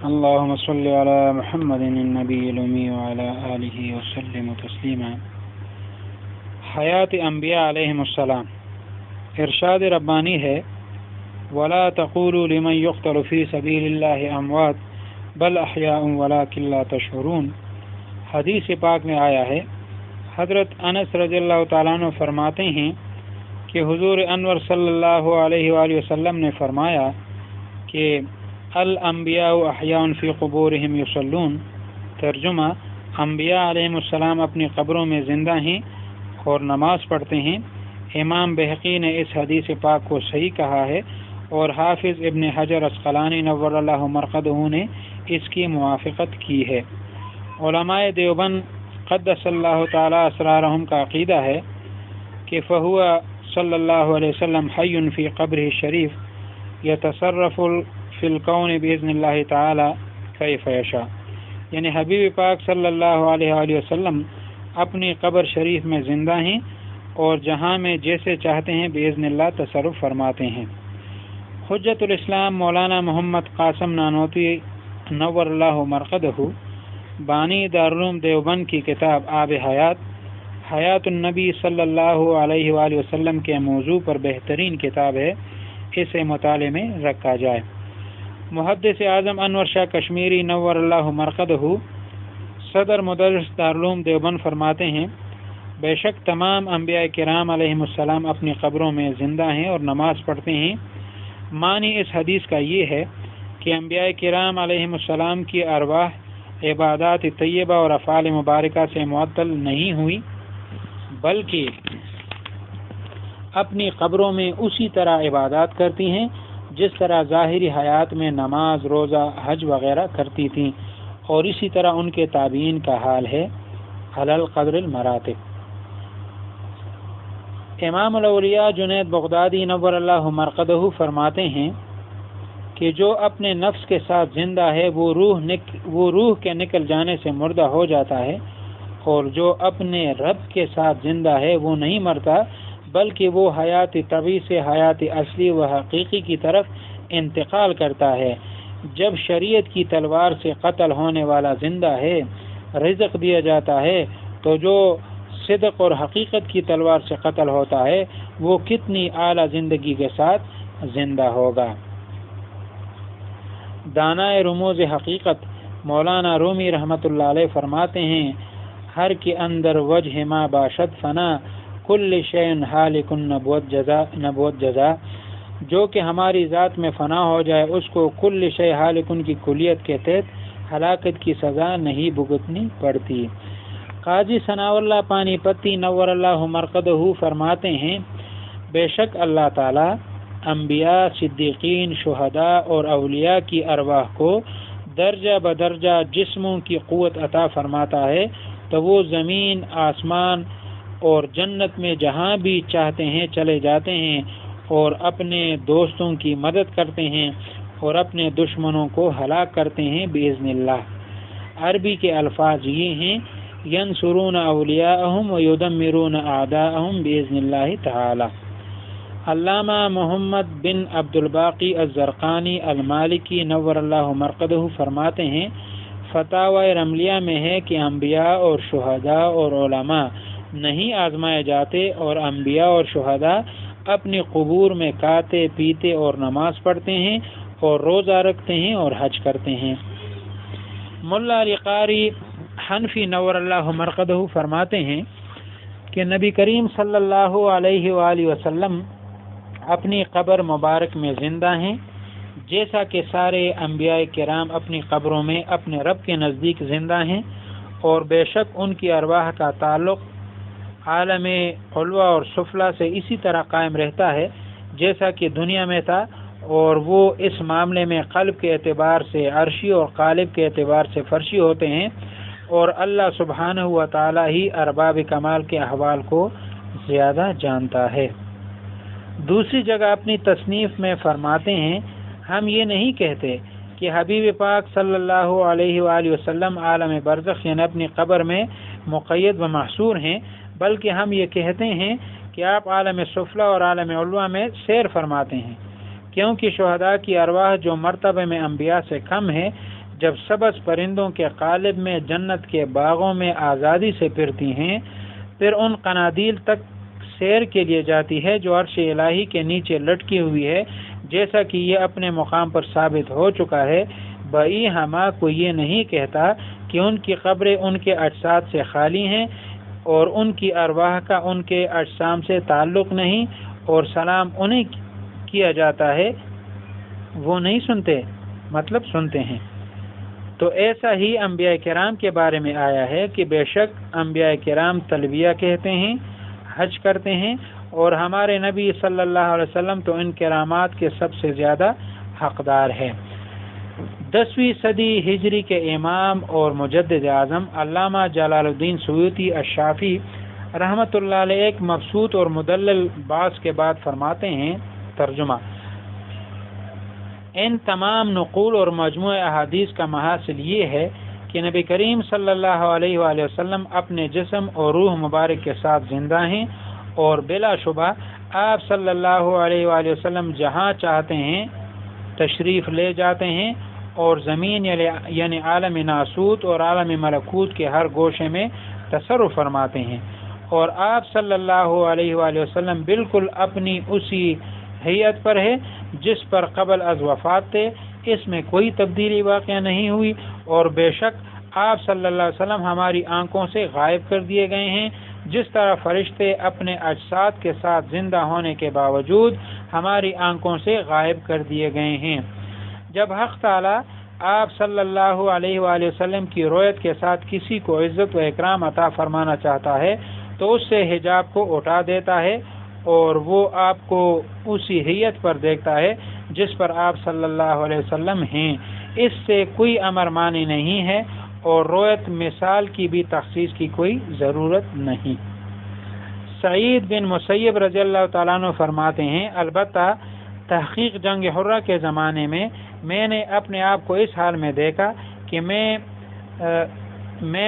اللهم صل على محمد النبی الأمی وعلى آلہ وسلم تسلیما۔ حیات انبیاء علیہم السلام۔ ارشاد ربانی ہے وَلَا تَقُولُوا لِمَنْ يُقْتَلُ فِي سَبِيلِ اللَّهِ أَمْوَاتٌ بَلْ أَحْيَاءٌ وَلَكِنْ لَا تَشْعُرُونَ۔ حدیث پاک میں آیا ہے، حضرت انس رضی اللہ تعالیٰ عنہ فرماتے ہیں کہ حضور انور صلی اللہ علیہ وآلہ وسلم نے فرمایا کہ الانبیاء احیاء فی قبورہم یصلون۔ ترجمہ، انبیاء علیہ السلام اپنی قبروں میں زندہ ہیں اور نماز پڑھتے ہیں۔ امام بہقی نے اس حدیث پاک کو صحیح کہا ہے اور حافظ ابن حجر عسقلانی نور اللہ مرقدہ نے اس کی موافقت کی ہے۔ علماء دیوبند قدس اللہ تعالی اسرارہم کا عقیدہ ہے کہ فہو صلی اللہ علیہ وسلم حی فی قبرہ شریف یتصرف فی الکون باذن اللہ تعالی کیف یشاء، یعنی حبیب پاک صلی اللہ علیہ وآلہ وسلم اپنی قبر شریف میں زندہ ہیں اور جہاں میں جیسے چاہتے ہیں باذن اللہ تصرف فرماتے ہیں۔ حجت الاسلام مولانا محمد قاسم نانوتوی نور اللہ مرقدہ بانی دارالعلوم دیوبند کی کتاب آب حیات، حیات النبی صلی اللہ علیہ وآلہ وسلم کے موضوع پر بہترین کتاب ہے، اسے مطالعے میں رکھا جائے۔ محدث اعظم انور شاہ کشمیری نور اللہ مرقدہ صدر مدرس دارالعلوم دیوبند فرماتے ہیں بے شک تمام انبیاء کرام علیہم السلام اپنی قبروں میں زندہ ہیں اور نماز پڑھتے ہیں۔ معنی اس حدیث کا یہ ہے کہ انبیاء کرام علیہم السلام کی ارواح عبادات طیبہ اور افعال مبارکہ سے معطل نہیں ہوئی، بلکہ اپنی قبروں میں اسی طرح عبادات کرتی ہیں جس طرح ظاہری حیات میں نماز، روزہ، حج وغیرہ کرتی تھیں، اور اسی طرح ان کے تابعین کا حال ہے علی القدر المراتب۔ امام الاولیاء جنید بغدادی نور اللہ مرقدہ فرماتے ہیں کہ جو اپنے نفس کے ساتھ زندہ ہے وہ روح کے نکل جانے سے مردہ ہو جاتا ہے، اور جو اپنے رب کے ساتھ زندہ ہے وہ نہیں مرتا بلکہ وہ حیات طبیعی سے حیات اصلی و حقیقی کی طرف انتقال کرتا ہے۔ جب شریعت کی تلوار سے قتل ہونے والا زندہ ہے، رزق دیا جاتا ہے، تو جو صدق اور حقیقت کی تلوار سے قتل ہوتا ہے وہ کتنی اعلیٰ زندگی کے ساتھ زندہ ہوگا۔ دانائے رموز حقیقت مولانا رومی رحمۃ اللہ علیہ فرماتے ہیں ہر کے اندر وجہ ما باشد فنا کل شیء حالک نبوت جزا، جو کہ ہماری ذات میں فنا ہو جائے اس کو کل شیء حالک کی کلیت کے تحت ہلاکت کی سزا نہیں بھگتنی پڑتی۔ قاضی ثناء اللہ پانی پتی نور اللہ مرقدہ فرماتے ہیں بے شک اللہ تعالی انبیاء، صدیقین، شہداء اور اولیاء کی ارواح کو درجہ بدرجہ جسموں کی قوت عطا فرماتا ہے تو وہ زمین، آسمان اور جنت میں جہاں بھی چاہتے ہیں چلے جاتے ہیں اور اپنے دوستوں کی مدد کرتے ہیں اور اپنے دشمنوں کو ہلاک کرتے ہیں باذن اللہ۔ عربی کے الفاظ یہ ہیں ینصرون اولیاءہم ویدمرون اعداءہم باذن اللہ تعالی۔ علامہ محمد بن عبد الباقی الزرقانی المالکی نور اللہ مرقدہ فرماتے ہیں فتاوی رملیہ میں ہے کہ انبیاء اور شہداء اور علماء نہیں آزمائے جاتے، اور انبیاء اور شہداء اپنی قبور میں کھاتے پیتے اور نماز پڑھتے ہیں اور روزہ رکھتے ہیں اور حج کرتے ہیں۔ ملا علی قاری حنفی نور اللہ مرقدہ فرماتے ہیں کہ نبی کریم صلی اللہ علیہ وآلہ وسلم اپنی قبر مبارک میں زندہ ہیں، جیسا کہ سارے انبیاء کرام اپنی قبروں میں اپنے رب کے نزدیک زندہ ہیں، اور بے شک ان کی ارواح کا تعلق عالم علوہ اور سفلا سے اسی طرح قائم رہتا ہے جیسا کہ دنیا میں تھا، اور وہ اس معاملے میں قلب کے اعتبار سے عرشی اور قالب کے اعتبار سے فرشی ہوتے ہیں، اور اللہ سبحانہ و تعالی ہی ارباب کمال کے احوال کو زیادہ جانتا ہے۔ دوسری جگہ اپنی تصنیف میں فرماتے ہیں ہم یہ نہیں کہتے کہ حبیب پاک صلی اللہ علیہ وآلہ وسلم عالم برزخ یعنی اپنی قبر میں مقید و محصور ہیں، بلکہ ہم یہ کہتے ہیں کہ آپ عالم سفلی اور عالم علوہ میں سیر فرماتے ہیں، کیونکہ شہداء کی ارواح جو مرتبہ میں انبیاء سے کم ہے جب سبز پرندوں کے قالب میں جنت کے باغوں میں آزادی سے پھرتی ہیں، پھر ان قنادیل تک سیر کے لیے جاتی ہے جو عرش الہی کے نیچے لٹکی ہوئی ہے، جیسا کہ یہ اپنے مقام پر ثابت ہو چکا ہے۔ بئی ہما کو یہ نہیں کہتا کہ ان کی قبریں ان کے اجساد سے خالی ہیں اور ان کی ارواح کا ان کے اجسام سے تعلق نہیں، اور سلام انہیں کیا جاتا ہے، وہ نہیں سنتے، مطلب سنتے ہیں۔ تو ایسا ہی انبیاء کرام کے بارے میں آیا ہے کہ بے شک انبیاء کرام تلبیہ کہتے ہیں، حج کرتے ہیں، اور ہمارے نبی صلی اللہ علیہ وسلم تو ان کرامات کے سب سے زیادہ حقدار ہے۔ 10ویں صدی ہجری کے امام اور مجدد اعظم علامہ جلال الدین سیوطی الشافعی رحمۃ اللہ علیہ ایک مبسوط اور مدلل بحث کے بعد فرماتے ہیں، ترجمہ: ان تمام نقول اور مجموعہ احادیث کا محاصل یہ ہے کہ نبی کریم صلی اللہ علیہ وآلہ وسلم اپنے جسم اور روح مبارک کے ساتھ زندہ ہیں، اور بلا شبہ آپ صلی اللہ علیہ وآلہ وسلم جہاں چاہتے ہیں تشریف لے جاتے ہیں، اور زمین یعنی عالم ناسوت اور عالم ملکوت کے ہر گوشے میں تصرف فرماتے ہیں، اور آپ صلی اللہ علیہ وآلہ وسلم بالکل اپنی اسی حیت پر ہے جس پر قبل از وفات تھے، اس میں کوئی تبدیلی واقع نہیں ہوئی، اور بے شک آپ صلی اللہ علیہ وسلم ہماری آنکھوں سے غائب کر دیے گئے ہیں، جس طرح فرشتے اپنے اجساد کے ساتھ زندہ ہونے کے باوجود ہماری آنکھوں سے غائب کر دیے گئے ہیں۔ جب حق تعالی آپ صلی اللہ علیہ وآلہ وسلم کی رؤیت کے ساتھ کسی کو عزت و اکرام عطا فرمانا چاہتا ہے تو اس سے حجاب کو اٹھا دیتا ہے، اور وہ آپ کو اسی حیت پر دیکھتا ہے جس پر آپ صلی اللہ علیہ وسلم ہیں۔ اس سے کوئی امر مانی نہیں ہے، اور رؤیت مثال کی بھی تخصیص کی کوئی ضرورت نہیں۔ سعید بن مسیب رضی اللہ تعالیٰ عنہ فرماتے ہیں، البتہ تحقیق جنگ حرہ کے زمانے میں نے اپنے آپ کو اس حال میں دیکھا کہ میں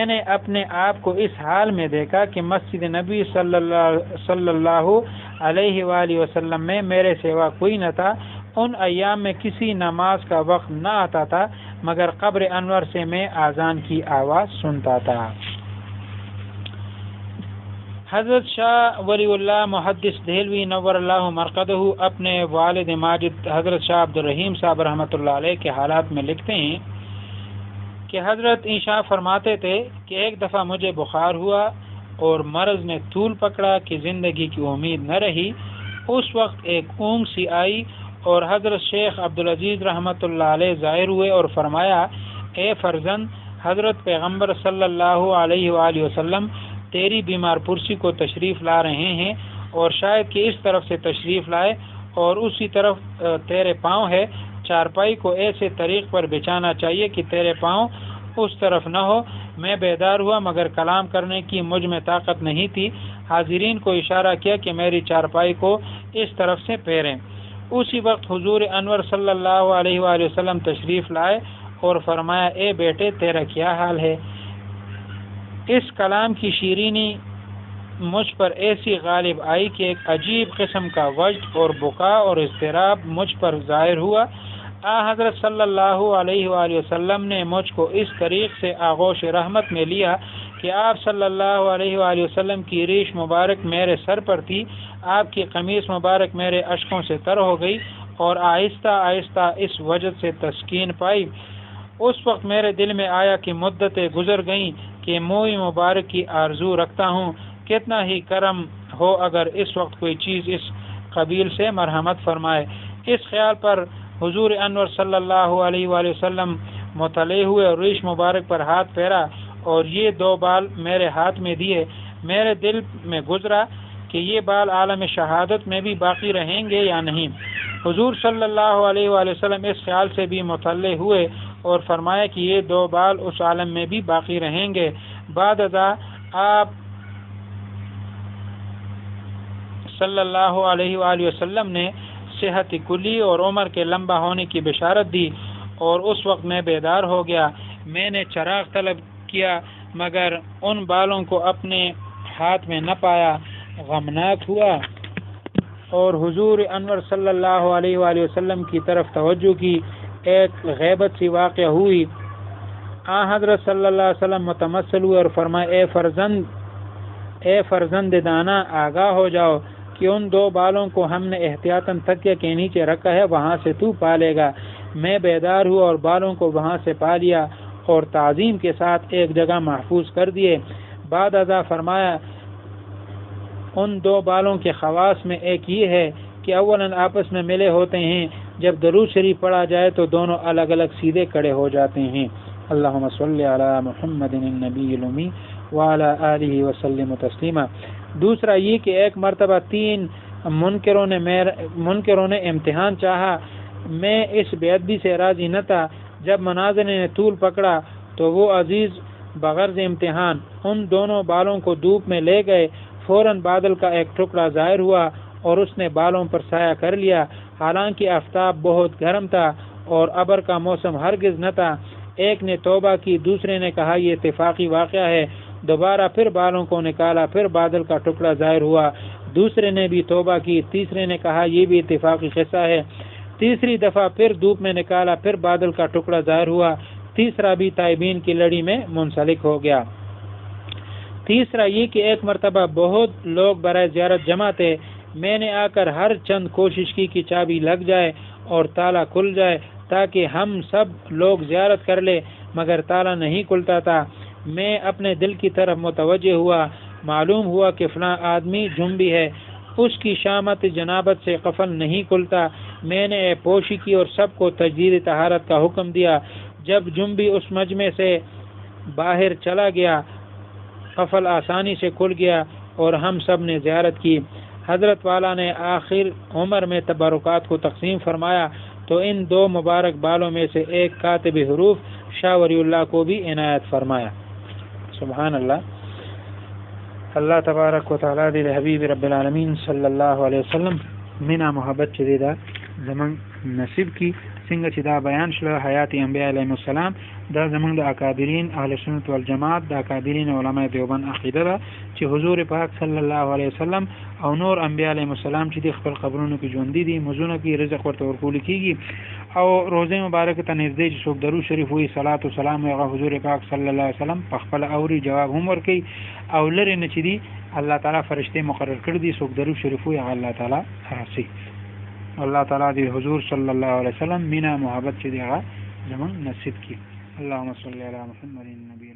نے اپنے آپ کو اس حال میں دیکھا کہ مسجد نبی صلی اللہ علیہ وآلہ وسلم میں میرے سوا کوئی نہ تھا۔ ان ایام میں کسی نماز کا وقت نہ آتا تھا مگر قبر انور سے میں اذان کی آواز سنتا تھا۔ حضرت شاہ ولی اللہ محدث دہلوی نور اللہ مرقدہ اپنے والد ماجد حضرت شاہ عبد الرحیم صاحب رحمۃ اللہ علیہ کے حالات میں لکھتے ہیں کہ حضرت عشاء فرماتے تھے کہ ایک دفعہ مجھے بخار ہوا اور مرض نے طول پکڑا کہ زندگی کی امید نہ رہی۔ اس وقت ایک اونگ سی آئی اور حضرت شیخ عبدالعزیز رحمۃ اللہ علیہ ظاہر ہوئے اور فرمایا، اے فرزند، حضرت پیغمبر صلی اللہ علیہ وآلہ وسلم تیری بیمار پرسی کو تشریف لا رہے ہیں، اور شاید کہ اس طرف سے تشریف لائے اور اسی طرف تیرے پاؤں ہے۔ چارپائی کو ایسے طریق پر بچھانا چاہیے کہ تیرے پاؤں اس طرف نہ ہو۔ میں بیدار ہوا مگر کلام کرنے کی مجھ میں طاقت نہیں تھی۔ حاضرین کو اشارہ کیا کہ میری چارپائی کو اس طرف سے پھیریں۔ اسی وقت حضور انور صلی اللہ علیہ وآلہ وسلم تشریف لائے اور فرمایا، اے بیٹے، تیرا کیا حال ہے؟ اس کلام کی شیرینی مجھ پر ایسی غالب آئی کہ ایک عجیب قسم کا وجد اور بکا اور اضطراب مجھ پر ظاہر ہوا۔ حضرت صلی اللہ علیہ وآلہ وسلم نے مجھ کو اس طریق سے آغوش رحمت میں لیا کہ آپ صلی اللہ علیہ وآلہ وسلم کی ریش مبارک میرے سر پر تھی، آپ کی قمیص مبارک میرے اشکوں سے تر ہو گئی، اور آہستہ آہستہ اس وجد سے تسکین پائی۔ اس وقت میرے دل میں آیا کہ مدتیں گزر گئیں کہ موئی مبارک کی آرزو رکھتا ہوں، کتنا ہی کرم ہو اگر اس وقت کوئی چیز اس قبیل سے مرحمت فرمائے۔ اس خیال پر حضور انور صلی اللہ علیہ وآلہ وسلم مطلع ہوئے اور ریش مبارک پر ہاتھ پھیرا اور یہ 2 بال میرے ہاتھ میں دیے۔ میرے دل میں گزرا کہ یہ بال عالم شہادت میں بھی باقی رہیں گے یا نہیں۔ حضور صلی اللہ علیہ وآلہ وسلم اس خیال سے بھی مطلع ہوئے اور فرمایا کہ یہ 2 بال اس عالم میں بھی باقی رہیں گے۔ بعد ازاں آپ صلی اللہ علیہ وآلہ وسلم نے صحت کلی اور عمر کے لمبا ہونے کی بشارت دی، اور اس وقت میں بیدار ہو گیا۔ میں نے چراغ طلب کیا مگر ان بالوں کو اپنے ہاتھ میں نہ پایا، غمناک ہوا اور حضور انور صلی اللہ علیہ وآلہ وسلم کی طرف توجہ کی۔ ایک غیبت سی واقع ہوئی حضرت صلی اللہ علیہ وسلم متمثل ہوئے اور فرمائے اے فرزند دانا آگاہ ہو جاؤ کہ ان 2 بالوں کو ہم نے احتیاطاً تکیے کے نیچے رکھا ہے، وہاں سے تو پا لے گا۔ میں بیدار ہوا اور بالوں کو وہاں سے پا لیا اور تعظیم کے ساتھ ایک جگہ محفوظ کر دیے۔ بعد ازاں فرمایا ان 2 بالوں کے خواص میں ایک یہ ہے کہ اولاً آپس میں ملے ہوتے ہیں، جب درود شریف پڑھا جائے تو دونوں الگ الگ سیدھے کھڑے ہو جاتے ہیں۔ اللہم صلی علی محمد النبی الامی وعلی آلہ وسلم تسلیما۔ دوسرا یہ کہ ایک مرتبہ 3 منکروں نے امتحان چاہا، میں اس بے ادبی سے راضی نہ تھا۔ جب مناظر نے طول پکڑا تو وہ عزیز بغرض امتحان ان دونوں بالوں کو دھوپ میں لے گئے۔ فوراً بادل کا ایک ٹکڑا ظاہر ہوا اور اس نے بالوں پر سایہ کر لیا، حالانکہ آفتاب بہت گرم تھا اور ابر کا موسم ہرگز نہ تھا۔ ایک نے توبہ کی، دوسرے نے کہا یہ اتفاقی واقعہ ہے۔ دوبارہ پھر بالوں کو نکالا، پھر بادل کا ٹکڑا ظاہر ہوا، دوسرے نے بھی توبہ کی، تیسرے نے کہا یہ بھی اتفاقی قصہ ہے۔ تیسری دفعہ پھر دھوپ میں نکالا، پھر بادل کا ٹکڑا ظاہر ہوا، تیسرا بھی تائبین کی لڑی میں منسلک ہو گیا۔ تیسرا یہ کہ ایک مرتبہ بہت لوگ برائے زیارت جمع تھے، میں نے آ کر ہر چند کوشش کی کہ چابی لگ جائے اور تالا کھل جائے تاکہ ہم سب لوگ زیارت کر لے، مگر تالا نہیں کھلتا تھا۔ میں اپنے دل کی طرف متوجہ ہوا، معلوم ہوا کہ فلاں آدمی جنبی ہے، اس کی شامت جنابت سے قفل نہیں کھلتا۔ میں نے پوشی کی اور سب کو تجدید طہارت کا حکم دیا۔ جب جنبی اس مجمع سے باہر چلا گیا، قفل آسانی سے کھل گیا اور ہم سب نے زیارت کی۔ حضرت والا نے آخر عمر میں تبرکات کو تقسیم فرمایا تو ان 2 مبارک بالوں میں سے ایک کاتب حروف شاہ ولی اللہ کو بھی عنایت فرمایا۔ سبحان اللہ۔ اللہ تبارک و تعالی دل حبیب رب العالمین صلی اللہ علیہ وسلم منا محبت چریدہ زمان نصیب کی څنګه چې دا بیان شله حیات انبیاء علیهم السلام، دا زمونږ د اکابرین اهل سنت والجماعت د اکابرین علماء دیوبند عقیده ده چې حضور پاک صلی الله علیه وسلم او نور انبیاء علیهم السلام چې د خپل قبرونو کې ژوندي دي، مزونه کې رزق ورته ورکول کیږي او روزه مبارکه ته نږدې چې څوک درود شریف وایي صلوات و سلام هغه حضور پاک صلی الله علیه وسلم په خپل اوري جواب هم ورکوي او لري نه چې دي الله تعالی فرشته مقرر کړی دي څوک درود شریف وایي هغه الله تعالی راسي۔ اللہ تعالیٰ دی حضور صلی اللہ علیہ وسلم مینا محبت سے دیگا زمان نصیب کی۔ اللہم صلی علی محمد النبی